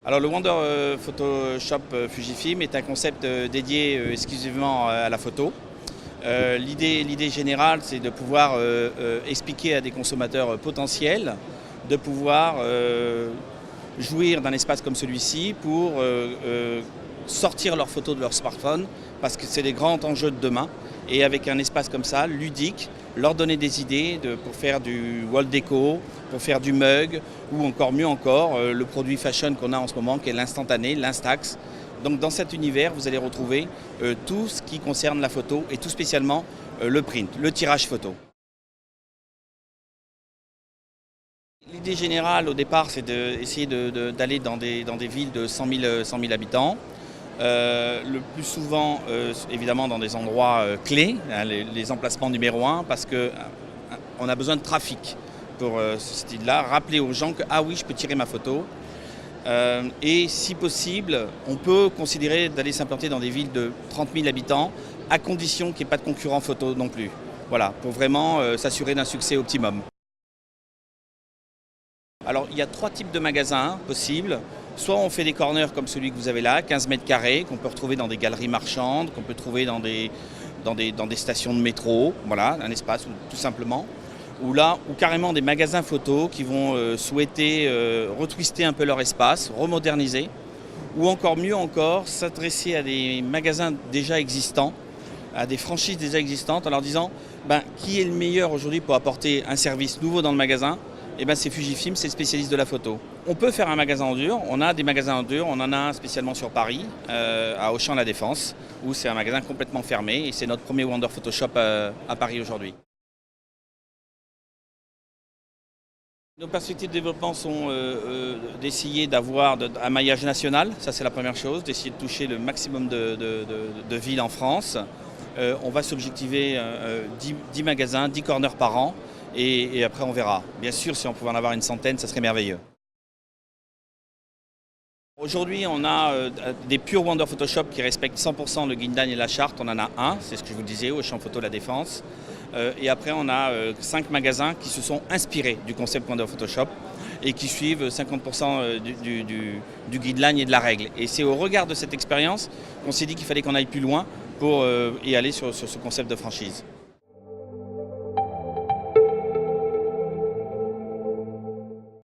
Alors le Wonder Photoshop Fujifilm est un concept dédié exclusivement à la photo. L'idée générale, c'est de pouvoir expliquer à des consommateurs potentiels de pouvoir jouir d'un espace comme celui-ci pour sortir leurs photos de leur smartphone, parce que c'est des grands enjeux de demain. Et avec un espace comme ça, ludique, leur donner des idées pour faire du wall déco, pour faire du mug, ou encore mieux encore, le produit fashion qu'on a en ce moment, qui est l'instantané, l'Instax. Donc dans cet univers, vous allez retrouver tout ce qui concerne la photo, et tout spécialement le print, le tirage photo. L'idée générale au départ, c'est d'essayer d'aller dans des villes de 100 000 habitants. Le plus souvent, évidemment, dans des endroits clés, hein, les emplacements numéro 1, parce qu'on a besoin de trafic pour ce style-là. Rappeler aux gens que, ah oui, je peux tirer ma photo. Et si possible, on peut considérer d'aller s'implanter dans des villes de 30 000 habitants, à condition qu'il n'y ait pas de concurrents photo non plus. Voilà, pour vraiment s'assurer d'un succès optimum. Alors, il y a 3 types de magasins possibles. Soit on fait des corners comme celui que vous avez là, 15 mètres carrés, qu'on peut retrouver dans des galeries marchandes, qu'on peut trouver dans des stations de métro, voilà, un espace tout simplement. Ou carrément des magasins photos qui vont souhaiter retwister un peu leur espace, remoderniser. Ou encore mieux encore, s'adresser à des magasins déjà existants, à des franchises déjà existantes, en leur disant qui est le meilleur aujourd'hui pour apporter un service nouveau dans le magasin. C'est Fujifilm, c'est le spécialiste de la photo. On peut faire un magasin en dur, on a des magasins en dur, on en a un spécialement sur Paris, à Auchan-la Défense, où c'est un magasin complètement fermé et c'est notre premier Wonder Photoshop à Paris aujourd'hui. Nos perspectives de développement sont d'essayer d'avoir un maillage national, ça c'est la première chose, d'essayer de toucher le maximum de villes en France. On va s'objectiver 10 magasins, 10 corners par an. Et après on verra. Bien sûr, si on pouvait en avoir une centaine, ça serait merveilleux. Aujourd'hui, on a des purs Wonder Photoshop qui respectent 100% le guideline et la charte. On en a un, c'est ce que je vous disais, au Champ Photo La Défense. Et après, on a 5 magasins qui se sont inspirés du concept Wonder Photoshop et qui suivent 50% du guideline et de la règle. Et c'est au regard de cette expérience qu'on s'est dit qu'il fallait qu'on aille plus loin pour y aller sur ce concept de franchise.